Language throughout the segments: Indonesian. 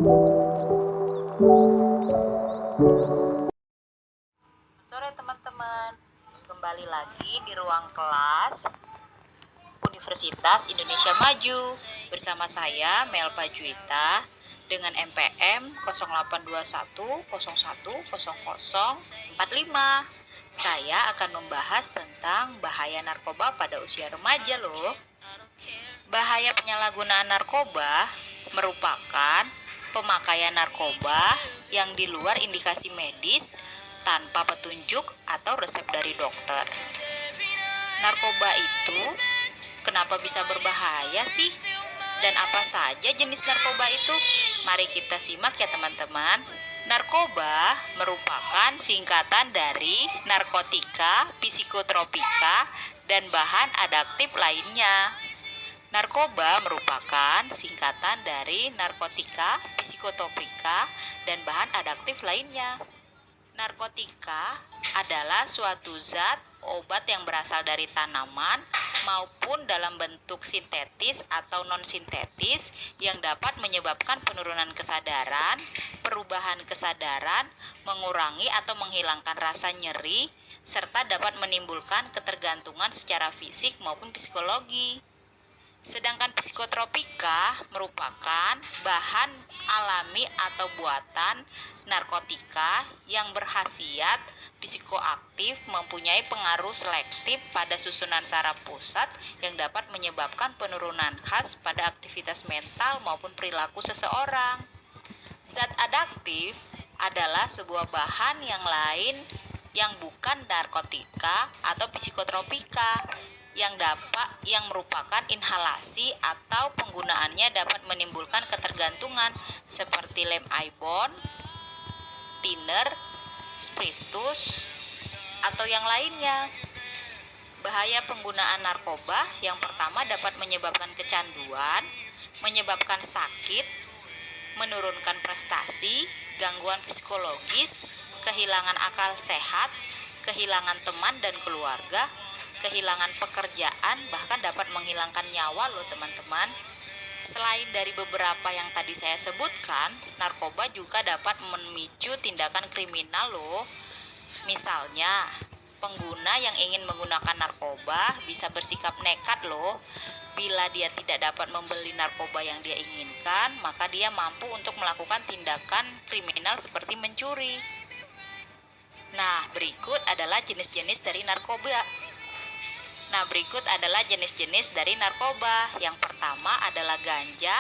Sore teman-teman, kembali lagi di ruang kelas Universitas Indonesia Maju bersama saya Melva Juwita dengan MPM 0821010045. Saya akan membahas tentang bahaya narkoba pada usia remaja loh. Bahaya penyalahgunaan narkoba merupakan pemakaian narkoba yang di luar indikasi medis tanpa petunjuk atau resep dari dokter. Narkoba itu kenapa bisa berbahaya sih? Dan apa saja jenis narkoba itu? Mari kita simak ya teman-teman. Narkoba merupakan singkatan dari narkotika, psikotropika, dan bahan adaktif lainnya. Narkoba merupakan singkatan dari narkotika, psikotropika, dan bahan adaktif lainnya. Narkotika adalah suatu zat obat yang berasal dari tanaman maupun dalam bentuk sintetis atau non-sintetis yang dapat menyebabkan penurunan kesadaran, perubahan kesadaran, mengurangi atau menghilangkan rasa nyeri, serta dapat menimbulkan ketergantungan secara fisik maupun psikologi. Sedangkan psikotropika merupakan bahan alami atau buatan narkotika yang berkhasiat psikoaktif, mempunyai pengaruh selektif pada susunan saraf pusat yang dapat menyebabkan penurunan khas pada aktivitas mental maupun perilaku seseorang. Zat adaktif adalah sebuah bahan yang lain yang bukan narkotika atau psikotropika yang merupakan inhalasi atau penggunaannya dapat menimbulkan ketergantungan seperti lem ibon, thinner, spiritus, atau yang lainnya. Bahaya penggunaan narkoba yang pertama dapat menyebabkan kecanduan, menyebabkan sakit, menurunkan prestasi, gangguan psikologis, kehilangan akal sehat, kehilangan teman dan keluarga, kehilangan pekerjaan, bahkan dapat menghilangkan nyawa loh teman-teman. Selain dari beberapa yang tadi saya sebutkan, narkoba juga dapat memicu tindakan kriminal loh. Misalnya, pengguna yang ingin menggunakan narkoba bisa bersikap nekat loh. Bila dia tidak dapat membeli narkoba yang dia inginkan, maka dia mampu untuk melakukan tindakan kriminal seperti mencuri. Nah, berikut adalah jenis-jenis dari narkoba. Yang pertama adalah ganja,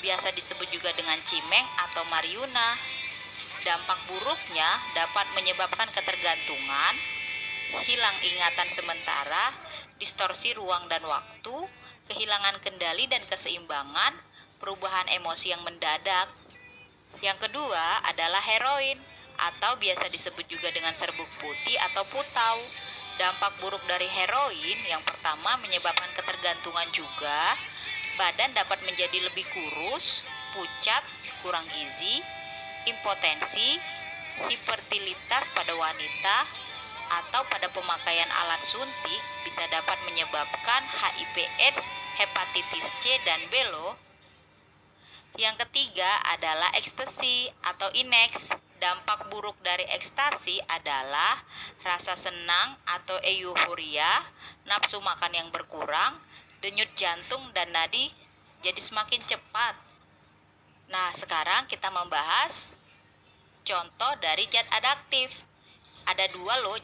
biasa disebut juga dengan cimeng atau marijuana. Dampak buruknya dapat menyebabkan ketergantungan, hilang ingatan sementara, distorsi ruang dan waktu, kehilangan kendali dan keseimbangan, perubahan emosi yang mendadak. Yang kedua adalah heroin atau biasa disebut juga dengan serbuk putih atau putau. Dampak buruk dari heroin yang pertama menyebabkan ketergantungan juga. Badan dapat menjadi lebih kurus, pucat, kurang gizi, impotensi, hipertilitas pada wanita, atau pada pemakaian alat suntik bisa dapat menyebabkan HIV/AIDS, hepatitis C dan B loh. Yang ketiga adalah ekstasi atau ineks. Dampak buruk dari ekstasi adalah rasa senang atau euforia, nafsu makan yang berkurang, denyut jantung dan nadi jadi semakin cepat. Nah, sekarang kita membahas contoh dari zat adaktif. Ada dua loh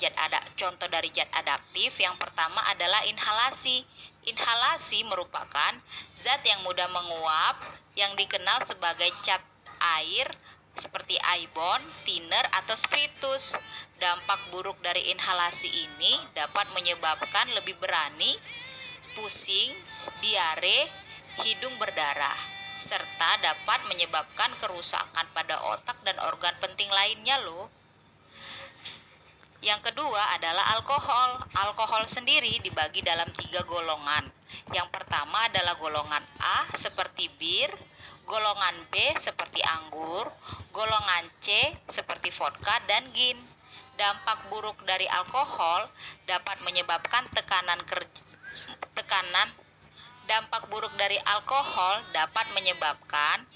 contoh dari zat adaktif. Yang pertama adalah inhalasi. Inhalasi merupakan zat yang mudah menguap yang dikenal sebagai cat air seperti ibon, thinner, atau spiritus. Dampak buruk dari inhalasi ini dapat menyebabkan lebih berani, pusing, diare, hidung berdarah, serta dapat menyebabkan kerusakan pada otak dan organ penting lainnya loh. Yang kedua adalah alkohol. Alkohol sendiri dibagi dalam 3 golongan. Yang pertama adalah golongan A seperti bir, golongan B seperti anggur, golongan C seperti vodka dan gin. Dampak buruk dari alkohol dapat menyebabkan tekanan Dampak buruk dari alkohol dapat menyebabkan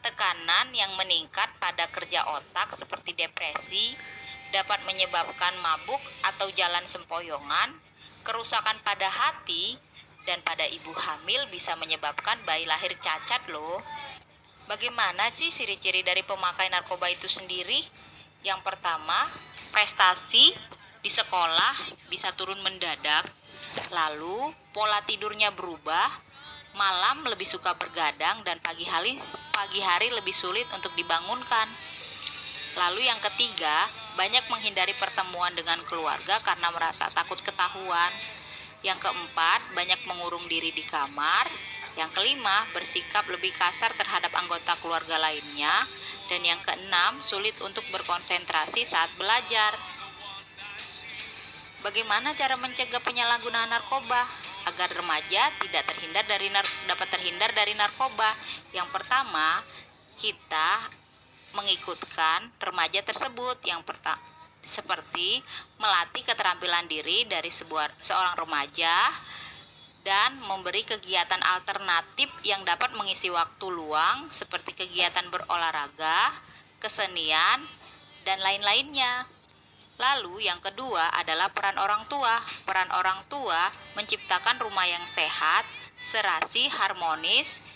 tekanan yang meningkat pada kerja otak seperti depresi, dapat menyebabkan mabuk atau jalan sempoyongan, kerusakan pada hati, dan pada ibu hamil bisa menyebabkan bayi lahir cacat loh. Bagaimana sih ciri-ciri dari pemakai narkoba itu sendiri? Yang pertama, prestasi di sekolah bisa turun mendadak. Lalu, pola tidurnya berubah, malam lebih suka bergadang dan pagi hari lebih sulit untuk dibangunkan. Lalu yang ketiga, banyak menghindari pertemuan dengan keluarga karena merasa takut ketahuan. Yang keempat, banyak mengurung diri di kamar. Yang kelima, bersikap lebih kasar terhadap anggota keluarga lainnya. Dan yang keenam, sulit untuk berkonsentrasi saat belajar. Bagaimana cara mencegah penyalahgunaan narkoba agar remaja tidak dapat terhindar dari narkoba? Yang pertama, kita mengikutkan remaja tersebut. Seperti melatih keterampilan diri dari seorang remaja dan memberi kegiatan alternatif yang dapat mengisi waktu luang seperti kegiatan berolahraga, kesenian, dan lain-lainnya. Lalu yang kedua adalah peran orang tua. Peran orang tua menciptakan rumah yang sehat, serasi, harmonis,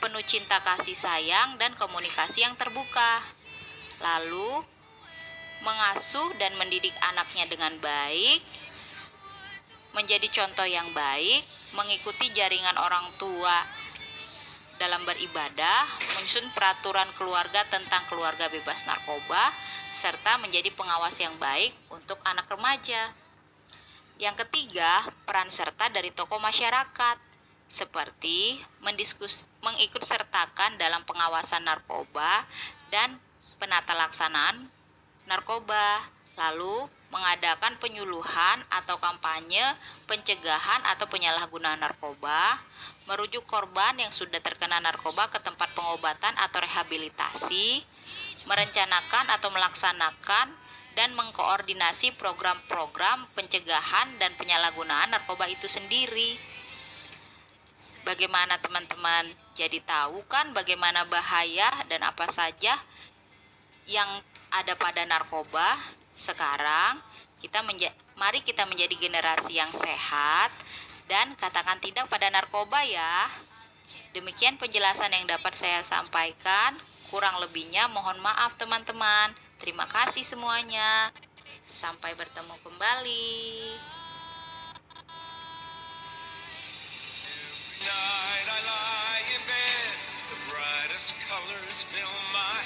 penuh cinta kasih sayang dan komunikasi yang terbuka. Lalu mengasuh dan mendidik anaknya dengan baik, menjadi contoh yang baik, mengikuti jaringan orang tua dalam beribadah, menyusun peraturan keluarga tentang keluarga bebas narkoba, serta menjadi pengawas yang baik untuk anak remaja. Yang ketiga, peran serta dari tokoh masyarakat, seperti mengikut sertakan dalam pengawasan narkoba dan penata laksanaan narkoba, lalu mengadakan penyuluhan atau kampanye pencegahan atau penyalahgunaan narkoba, merujuk korban yang sudah terkena narkoba ke tempat pengobatan atau rehabilitasi, merencanakan atau melaksanakan dan mengkoordinasi program-program pencegahan dan penyalahgunaan narkoba itu sendiri. Bagaimana teman-teman? Jadi tahu kan bagaimana bahaya dan apa saja yang ada pada narkoba? Sekarang mari kita menjadi generasi yang sehat dan katakan tidak pada narkoba ya. Demikian penjelasan yang dapat saya sampaikan. Kurang lebihnya mohon maaf teman-teman. Terima kasih semuanya. Sampai bertemu kembali. Night I lie in bed, the brightest colors fill my